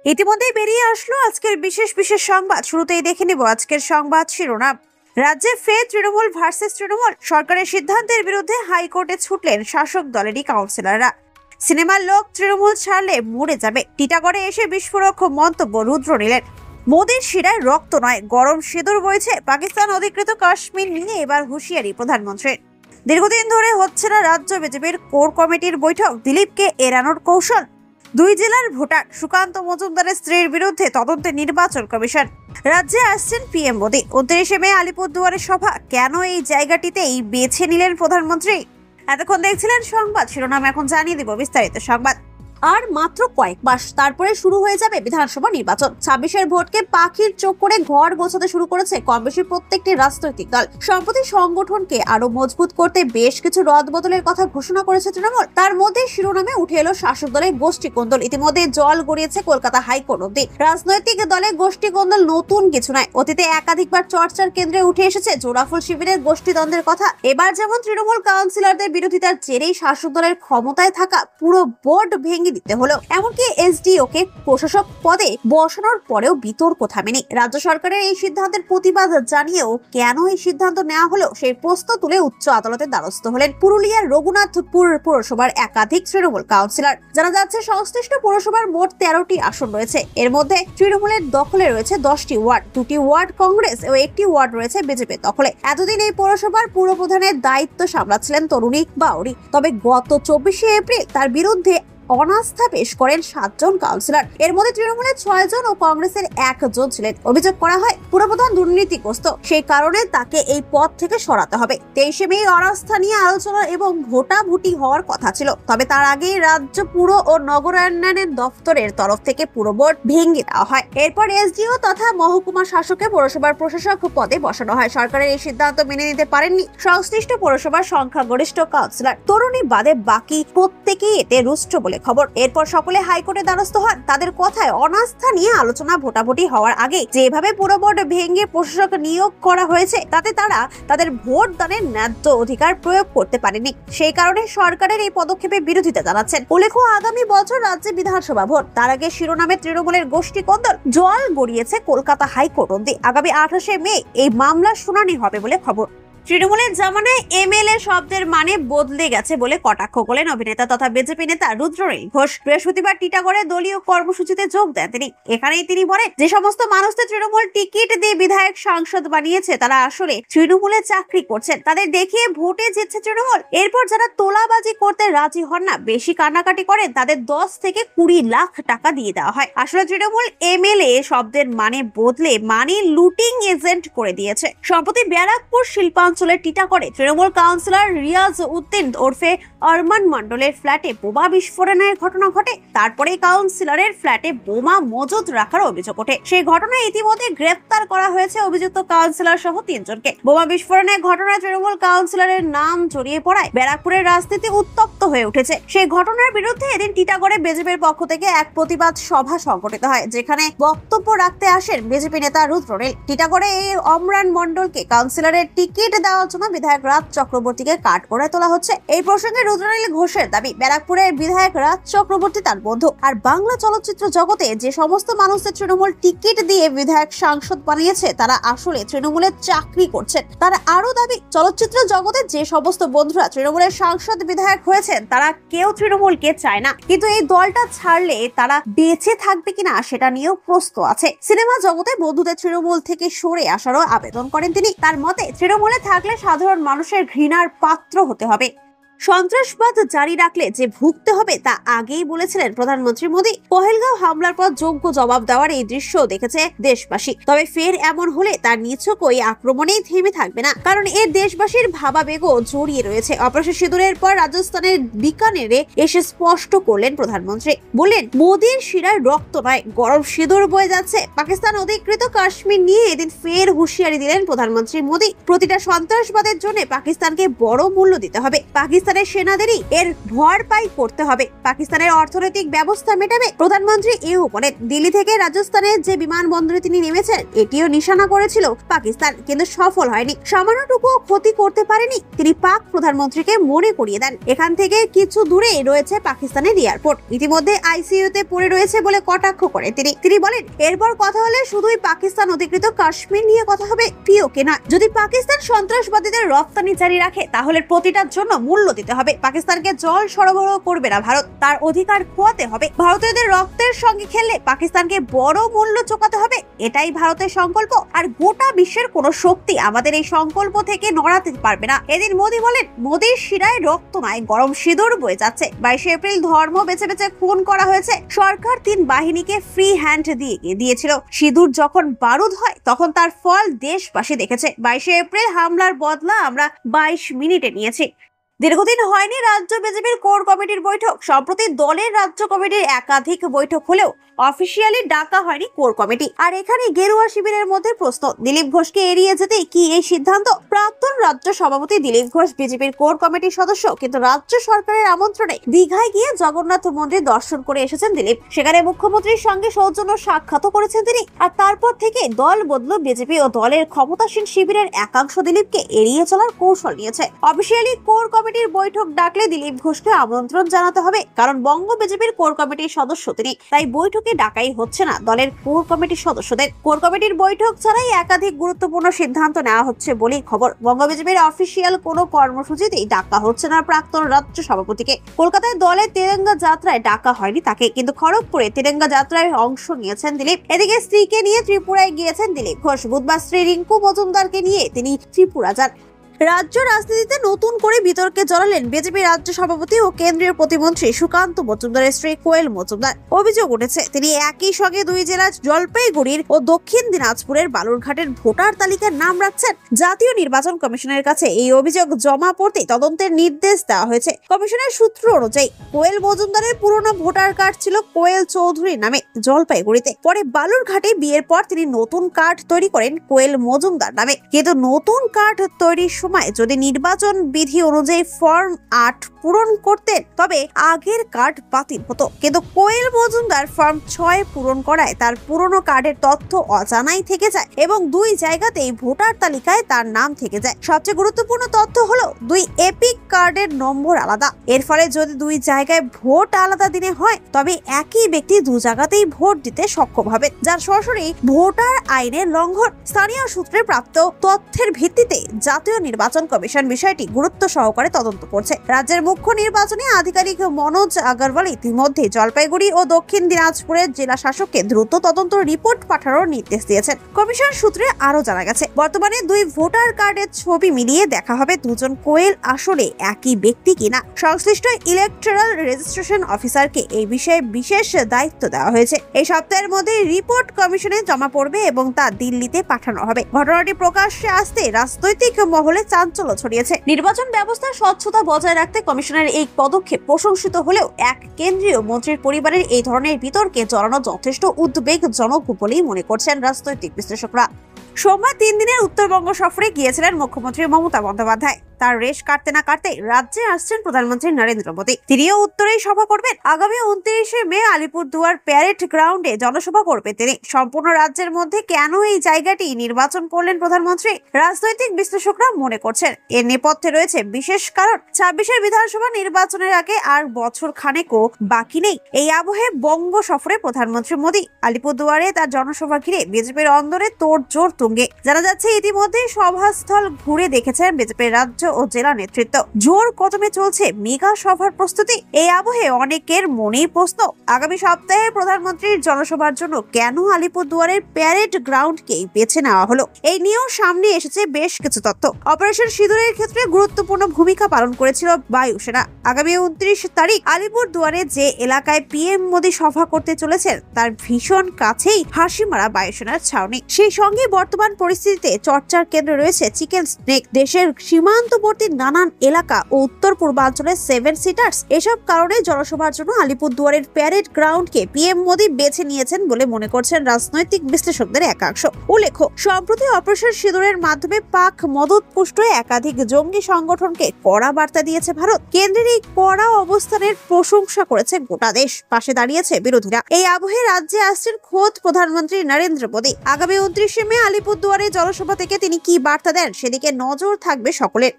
ইতিমধ্যেই বেরিয়ে আসলো আজকের বিশেষ বিশেষ সংবাদ। শুরুতেই দেখে নেব আজকের সংবাদ শিরোনাম। রাজ্যে ফের তৃণমূল ভার্সেস তৃণমূল। সরকারের সিদ্ধান্তের বিরুদ্ধে হাইকোর্টে ছুটলেন শাসক দলেরই কাউন্সিলররা। সিনেমার লোক তৃণমূল ছাড়লে মরে যাবে। টিটাগড়ে এসে বিস্ফোরক মন্তব্য রুদ্র নিলেন। মোদীর শিরায় রক্ত নয়, গরম সিঁদুর বইছে। পাকিস্তান অধিকৃত কাশ্মীর নিয়ে এবার হুঁশিয়ারি প্রধানমন্ত্রীর। দীর্ঘদিন ধরে হচ্ছে না রাজ্য বিজেপির কোর কমিটির বৈঠক। দিলীপকে এড়ানোর কৌশল। দুই জেলার ভোটার সুকান্ত মজুমদারের স্ত্রীর বিরুদ্ধে তদন্তে নির্বাচন কমিশন। রাজ্যে আসছেন পিএম মোদী। 29শে মে আলিপুরদুয়ারে সভা। কেন এই জায়গাটিতেই বেছে নিলেন প্রধানমন্ত্রী? এতক্ষণ দেখছিলেন সংবাদ শিরোনাম, এখন জানিয়ে দিব বিস্তারিত সংবাদ। আর মাত্র কয়েক মাস, তারপরে শুরু হয়ে যাবে বিধানসভা নির্বাচন। 26-এর ভোটকে পাখির চোখ করে ঘর গোছাতে শুরু করেছে কম বেশি প্রত্যেকটি রাজনৈতিক দল। সম্প্রতি সংগঠনকে আরো মজবুত করতে বেশ কিছু রদবদলের কথা ঘোষণা করেছে তৃণমূল। তার মধ্যে শিরোনামে উঠে এলো শাসক দলের গোষ্ঠী কোন্দল। ইতিমধ্যে জল গড়িয়েছে কলকাতা হাইকোর্ট অব্দি। রাজনৈতিক দলে গোষ্ঠী কোন্দল নতুন কিছু নয়। অতীতে একাধিকবার চর্চার কেন্দ্রে উঠে এসেছে জোড়াফুল শিবিরের গোষ্ঠীদ্বন্দ্বের কথা। এবার যেমন তৃণমূল কাউন্সিলরদের বিরোধিতার জেরেই শাসক দলের ক্ষমতায় থাকা পুরো বোর্ড ভেঙে দিতে হলো। এমনকি এসডিও কে প্রশাসক পদে বসানোর পরেও বিতর্ক থামেনি। রাজ্য সরকারের এই সিদ্ধান্তের প্রতিবাদ জানিয়েও কেন এই সিদ্ধান্ত নেওয়া হলো সেই প্রশ্ন তুলে উচ্চ আদালতের দ্বারস্থ হলেন পুরুলিয়ার রঘুনাথপুর পৌরসভার একাধিক তৃণমূল কাউন্সিলর। জানা যাচ্ছে সংশ্লিষ্ট পৌরসভার মোট 13টি আসন রয়েছে। এর মধ্যে তৃণমূলের দখলে রয়েছে 10টি ওয়ার্ড, 2টি ওয়ার্ড কংগ্রেস ও 1টি ওয়ার্ড রয়েছে বিজেপির দখলে। এতদিন এই পৌরসভার পুরপ্রধানের দায়িত্ব সামলাচ্ছিলেন তরুণী বাউরি। তবে গত 24শে এপ্রিল তার বিরুদ্ধে অনাস্থা পেশ করেন 7 জন কাউন্সিলর। এর মধ্যে তৃণমূলের 6 জন ও কংগ্রেসের 1 জন ছিলেন। অভিযোগ করা হয় পুরপ্রধান দুর্নীতিগ্রস্ত, সেই কারণে তাকে এই পদ থেকে সরাতে হবে। 23শে মে অনাস্থা নিয়ে আলোচনা এবং ভোটাভুটি হওয়ার কথা ছিল। তবে তার আগেই রাজ্য পুর ও নগরায়নের দপ্তরের তরফ থেকে পুরো বোর্ড ভেঙে দেওয়া হয়। এরপর এসডিও তথা মহকুমা শাসকে পৌরসভার প্রশাসক পদে বসানো হয়। সরকারের এই সিদ্ধান্ত মেনে নিতে পারেননি সংশ্লিষ্ট পৌরসভার সংখ্যাগরিষ্ঠ কাউন্সিলর। তরুণী বাদে বাকি প্রত্যেকেই এতে রুষ্ট বলে খবর। এরপর সকলে হাইকোর্টে দ্বারস্থ হন। তাদের কথায় অনাস্থা নিয়ে আলোচনা ভোটাভুটি হওয়ার আগে যেভাবে পুরো বোর্ড ভেঙে প্রশাসক নিয়োগ করা হয়েছে তাতে তারা তাদের ভোট দানের ন্যায্য অধিকার প্রয়োগ করতে পারেনি। সেই কারণে সরকারের এই পদক্ষেপে বিরোধিতা জানাচ্ছেন। উল্লেখ্য, আগামী বছর রাজ্যে বিধানসভা ভোট। তার আগে শিরোনামে তৃণমূলের গোষ্ঠী কোন্দল জল গড়িয়েছে কলকাতা হাইকোর্ট অব্দি। আগামী 28শে মে এই মামলার শুনানি হবে বলে খবর। তৃণমূলের জামানায় এমএলএ শব্দের মানে বদলে গেছে বলে কটাক্ষ করলেন অভিনেতা তথা বিজেপি নেতা রুদ্রনীল ঘোষ। বৃহস্পতিবার টিটাগড়ে দলীয় কর্মসূচিতে যোগ দেন তিনি। এখানেই তিনি বলেন, যে সমস্ত মানুষদের তৃণমূল টিকিট দিয়ে বিধায়ক সাংসদ বানিয়েছে তারা আসলে তৃণমূলে চাকরি করছেন। তাদের দেখিয়ে ভোটে জিতছে তৃণমূল। এরপর যারা তোলাবাজি করতে রাজি হন না, বেশি কান্নাকাটি করেন, তাদের 10 থেকে 20 লাখ টাকা দিয়ে দেওয়া হয়। আসলে তৃণমূল এমএলএ শব্দের মানে বদলে মানি লুটিং এজেন্ট করে দিয়েছে। সম্প্রতি ব্যারাকপুর শিল্পাঞ্চলের টিটাগড়ে তৃণমূল কাউন্সিলর রিয়াজ উদ্দিন ওরফে আরমান মন্ডলের ফ্ল্যাটে বোমা বিস্ফোরণের ঘটনা ঘটে। তারপরে কাউন্সিলরের ফ্ল্যাটে বোমা মজুত রাখার অভিযোগ ওঠে। সেই ঘটনায় ইতিমধ্যে গ্রেফতার করা হয়েছে অভিযুক্ত কাউন্সিলর সহ 3 জনকে। বোমা বিস্ফোরণের ঘটনায় তৃণমূল কাউন্সিলরের নাম জড়িয়ে পড়ায় ব্যারাকপুরের রাজনীতি উত্তপ্ত হয়ে উঠেছে। সেই ঘটনার বিরুদ্ধে এদিন টিটাগড়ে বিজেপির পক্ষ থেকে এক প্রতিবাদ সভা সংগঠিত হয়, যেখানে বক্তব্য রাখতে আসেন বিজেপি নেতা রুদ্রনীল। টিটাগড়ে এই অমরান মন্ডলকে কাউন্সিলরের টিকিট দেওয়ার জন্য বিধায়ক রাজ চক্রবর্তীকে কাঠগড়ায় তোলা হচ্ছে। এই প্রসঙ্গে রুদ্রনীল ঘোষের দাবি, ব্যারাকপুরের বিধায়ক রাজ চক্রবর্তী তার বন্ধু। আর বাংলা চলচ্চিত্র জগতে যে সমস্ত মানুষদের তৃণমূল টিকিট দিয়ে বিধায়ক সাংসদ বানিয়েছে তারা আসলে তৃণমূলের চাকরি করছেন। তার আরো দাবি, চলচ্চিত্র জগতে যে সমস্ত বন্ধুরা তৃণমূলের সাংসদ বিধায়ক হয়েছেন তারা কেউ তৃণমূলকে চায় না, কিন্তু এই দলটা ছাড়লে তারা বেঁচে থাকবে কিনা সেটা নিয়েও প্রশ্ন আছে। সিনেমা জগতে বন্ধুদের তৃণমূল থেকে সরে আসারও আবেদন করেন তিনি। তার মতে, তৃণমূলে থাকলে সাধারণ মানুষের ঘৃণার পাত্র হতে হবে। সন্ত্রাসবাদ জারি রাখলে যে ভুগতে হবে তা আগেই বলেছিলেন প্রধানমন্ত্রী মোদী। পহেলগাঁও হামলার পর যোগ্য জবাব দেওয়ার এই দৃশ্য দেখেছে দেশবাসী। তবে ফের এমন হলে তার নিছক ওই আক্রমণেই থেমে থাকবে না, কারণ এর দেশবাসীর ভাবাবেগও জড়িয়ে রয়েছে। অপারেশন সিঁদুরের পর রাজস্থানের বিকানেরে এসে স্পষ্ট করলেন প্রধানমন্ত্রী, বললেন মোদীর শিরায় রক্ত নয়, গরম সিঁদুর বয়ে যাচ্ছে। পাকিস্তান অধিকৃত কাশ্মীর নিয়ে এদিন ফের হুঁশিয়ারি দিলেন প্রধানমন্ত্রী মোদী। প্রতিটা সন্ত্রাসবাদের জন্য পাকিস্তানকে বড় মূল্য দিতে হবে। পাকিস্তান পাকিস্তানের সেনাদেরই এর ভরপাই করতে হবে। পাকিস্তানের অর্থনৈতিক ব্যবস্থা মেটাবে। প্রধানমন্ত্রী ইউ বলেন, দিল্লি থেকে রাজস্থানের যে বিমানবন্দরে তিনি নেমেছেন এটিও নিশানা করেছিল পাকিস্তান, কিন্তু সফল হয়নি। সামান্যটুকু ক্ষতি করতে পারেনি। তিনি পাক প্রধানমন্ত্রীকে মনে করিয়ে দেন এখান থেকে কিছু দূরে রয়েছে পাকিস্তানের এয়ারপোর্ট, ইতিমধ্যে আইসিইউতে পড়ে রয়েছে বলে কটাক্ষ করে তিনি বলেন, এরপর কথা হলে শুধুই পাকিস্তান অধিকৃত কাশ্মীর নিয়ে কথা হবে, পিওকে নয়। যদি পাকিস্তান সন্ত্রাসবাদীদের রপ্তানি জারি রাখে তাহলে প্রতিটার জন্য মূল্য দিতে হবে। পাকিস্তানকে জল সরবরাহ করবে না ভারত, তার অধিকার খোয়াতে হবে। ভারতীয়দের রক্তের সঙ্গে খেললে পাকিস্তানকে বড় মূল্য চোকাতে হবে, এটাই ভারতের সংকল্প। আর গোটা বিশ্বের কোন শক্তি আমাদের এই সংকল্প থেকে নড়াতে পারবে না। এদিন মোদী বলেন, মোদীর শিরায় রক্ত নয়, গরম সিঁদুর বয়ে যাচ্ছে। 22 এপ্রিল ধর্ম বেছে বেছে খুন করা হয়েছে। সরকার 3 বাহিনীকে ফ্রি হ্যান্ড দিয়েছিল। সিঁদুর যখন বারুদ হয় তখন তার ফল দেশবাসী দেখেছে। 22 এপ্রিল হামলার বদলা আমরা 22 মিনিটে নিয়েছি। দীর্ঘদিন হয়নি রাজ্য বিজেপির কোর কমিটির বৈঠক। সম্প্রতি দলের রাজ্য কমিটির একাধিক বৈঠক হলেও অফিসিয়ালি ডাকা হয়নি কোর কমিটি। আর এখানে গেরুয়া শিবিরের মধ্যে প্রশ্ন, দিলীপ ঘোষকে এড়িয়ে যেতে কি এই সিদ্ধান্ত? প্রাক্তন রাজ্য সভাপতি দিলীপ ঘোষ বিজেপির কোর কমিটির সদস্য, কিন্তু রাজ্য সরকারের আমন্ত্রণে দীঘায় গিয়ে জগন্নাথ মন্দির দর্শন করে এসেছেন দিলীপ। সেখানে মুখ্যমন্ত্রীর সঙ্গে সৌজন্য সাক্ষাৎ করেছেন তিনি। আর তারপর থেকে দল বদল বিজেপি ও দলের ক্ষমতাসীন শিবিরের একাংশ দিলীপকে এড়িয়ে চলার কৌশল নিয়েছে। অফিসিয়ালি কোর কমিটির বৈঠক ডাকলে দিলীপ ঘোষকে আমন্ত্রণ জানাতে হবে, কারণ বঙ্গ বিজেপির কোর কমিটির সদস্য তিনি। তাই বৈঠকে ডাকাই হচ্ছে না দলের কোর কমিটির সদস্যদের। কোর কমিটির বৈঠক ছাড়াই একাধিক গুরুত্বপূর্ণ সিদ্ধান্ত নেওয়া হচ্ছে বলেই খবর। বঙ্গ বিজেপির অফিসিয়াল কোনো কর্মসূচিতেই ডাকা হচ্ছে না প্রাক্তন রাজ্য সভাপতিকে। কলকাতায় দলের তিরঙ্গা যাত্রায় ডাকা হয়নি তাকে, কিন্তু খড়গপুরে তিরঙ্গা যাত্রায় অংশ নিয়েছেন দিলীপ। এদিকে স্ত্রীকে নিয়ে ত্রিপুরায় গিয়েছেন দিলীপ ঘোষ। বুধবার স্ত্রী রিঙ্কু মজুমদারকে নিয়ে তিনি ত্রিপুরা যান। রাজ্য রাজনীতিতে নতুন করে বিতর্কে জড়ালেন বিজেপি রাজ্য সভাপতি ও কেন্দ্রীয় প্রতিমন্ত্রী সুকান্ত মজুমদারের স্ত্রী কোয়েল মজুমদার। অভিযোগ উঠেছে তিনি একই সঙ্গে 2 জেলার জলপাইগুড়ির ও দক্ষিণ দিনাজপুরের বালুরঘাটের ভোটার তালিকার নাম রাখছেন। জাতীয় নির্বাচন কমিশনের কাছে এই অভিযোগ জমা পড়তে তদন্তের নির্দেশ দেওয়া হয়েছে। কমিশনের সূত্র অনুযায়ী কোয়েল মজুমদারের পুরনো ভোটার কার্ড ছিল কোয়েল চৌধুরী নামে জলপাইগুড়িতে। পরে বালুরঘাটে বিয়ের পর তিনি নতুন কার্ড তৈরি করেন কোয়েল মজুমদার নামে। কিন্তু নতুন কার্ড তৈরির যদি নির্বাচন বিধি অনুযায়ী ফর্ম 8 পূরণ করতেন তবে আগের কার্ড বাতিল হতো। কিন্তু কোয়েল মজুমদার ফর্ম 6 পূরণ করায় তার পুরনো কার্ডের তথ্য অজানাই থেকে যায় এবং 2 জায়গাতেই ভোটার তালিকায় তার নাম থেকে যায়। সবচেয়ে গুরুত্বপূর্ণ তথ্য হলো 2 এপিক কার্ডের নম্বর আলাদা। এর ফলে যদি 2 জায়গায় ভোট আলাদা দিনে হয় তবে একই ব্যক্তি 2 জায়গাতেই ভোট দিতে সক্ষম হবে, যার সরাসরি ভোটার আইনের লঙ্ঘন। স্থানীয় সূত্রে প্রাপ্ত তথ্যের ভিত্তিতে জাতীয় নির্বাচন কমিশন বিষয়টি গুরুত্ব সহকারে তদন্ত করছে। রাজ্যের মুখ্য নির্বাচনী আধিকারিক মনোজ আগরওয়াল ইতিমধ্যে জলপাইগুড়ি ও দক্ষিণ দিনাজপুরের জেলা শাসককে দ্রুত তদন্ত রিপোর্ট পাঠানোর নির্দেশ দিয়েছেন। কমিশন সূত্রে আরো জানা গেছে, বর্তমানে 2 ভোটার কার্ডের ছবি মিলিয়ে দেখা হবে দুজন কোয়েল আসলে একই ব্যক্তি কিনা। সংশ্লিষ্ট ইলেকট্রাল রেজিস্ট্রেশন অফিসারকে এই বিষয়ে বিশেষ দায়িত্ব দেওয়া হয়েছে। এই সপ্তাহের মধ্যে রিপোর্ট কমিশনে জমা পড়বে এবং তা দিল্লিতে পাঠানো হবে। ঘটনাটি প্রকাশ্যে আসতে রাজনৈতিক মহলে চাঞ্চল্য ছড়িয়েছে। নির্বাচন ব্যবস্থার স্বচ্ছতা বজায় রাখতে কমিশনের এই পদক্ষেপ প্রশংসিত হলেও এক কেন্দ্রীয় মন্ত্রীর পরিবারের এই ধরনের বিতর্কে জড়ানো যথেষ্ট উদ্বেগজনক বলেই মনে করছেন রাজনৈতিক বিশ্লেষকরা। সোমবার 3 দিনের উত্তরবঙ্গ সফরে গিয়েছিলেন মুখ্যমন্ত্রী মমতা বন্দ্যোপাধ্যায়। তার রেশ কাটতে না কাটতে রাজ্যে আসছেন প্রধানমন্ত্রী নরেন্দ্র মোদী। তিনিও উত্তরেই সভা করবেন। আগামী 29 মে আলিপুরদুয়ার প্যারেড গ্রাউন্ডে জনসভা করবেন তিনি। সম্পূর্ণ রাজ্যের মধ্যে কেন এই জায়গাটি নির্বাচন করলেন প্রধানমন্ত্রী? রাজনৈতিক বিশ্লেষকরা মনে করছেন এর নেপথ্যে রয়েছে বিশেষ কারণ। 26 বিধানসভা নির্বাচনের আগে আর বছর খানেকও বাকি নেই। এই আবহে বঙ্গ সফরে প্রধানমন্ত্রী মোদী আলিপুরদুয়ারে তার জনসভা ঘিরে বিজেপির অন্দরে তোড়জোড় তুঙ্গে। জানা যাচ্ছে ইতিমধ্যে সভাস্থল ঘুরে দেখেছেন বিজেপির রাজ্য ও জেলা নেতৃত্ব। জোর কদমে চলছে মেগা সভার প্রস্তুতি। এই আবহে অনেকের মনেই প্রশ্ন, আগামী সপ্তাহে প্রধানমন্ত্রীর জনসভার জন্য কেন আলিপুরদুয়ারের প্যারেড গ্রাউন্ডকেই বেছে নেওয়া হলো? এই নিয়েও সামনে এসেছে বেশ কিছু তথ্য। অপারেশন সিঁদুরের ক্ষেত্রে গুরুত্বপূর্ণ ভূমিকা পালন করেছিল বায়ুসেনা। আগামী 29 তারিখ আলিপুরদুয়ারে যে এলাকায় পিএম মোদী সভা করতে চলেছেন তার ভীষণ কাছেই হাসিমারা বায়ুসেনার ছাউনি। সেই সঙ্গে বর্তমান পরিস্থিতিতে চর্চার কেন্দ্রে রয়েছে চিকেন স্নেক। দেশের সীমান্তবর্তী নানান এলাকা ও উত্তর পূর্বাঞ্চলের 7 সিটার্স। এসব কারণে জনসভার জন্য আলিপুরদুয়ারের প্যারেড গ্রাউন্ডকে পিএম মোদী বেছে নিয়েছেন বলে মনে করছেন রাজনৈতিক বিশ্লেষকদের একাংশ। উল্লেখ্য, সম্প্রতি অপারেশন সিঁদুরের মাধ্যমে পাক মদতপুষ্ট একাধিক জঙ্গি সংগঠনকে কড়া বার্তা দিয়েছে ভারত। কেন্দ্রের এই কড়া অবস্থানের প্রশংসা করেছে গোটা দেশ, পাশে দাঁড়িয়েছে বিরোধীরা। এই আবহে রাজ্যে আসছেন খোদ প্রধানমন্ত্রী নরেন্দ্র মোদী। আগামী 29শে মে আলিপুরদুয়ারে জনসভা থেকে তিনি কি বার্তা দেন সেদিকে নজর থাকবে সকলের।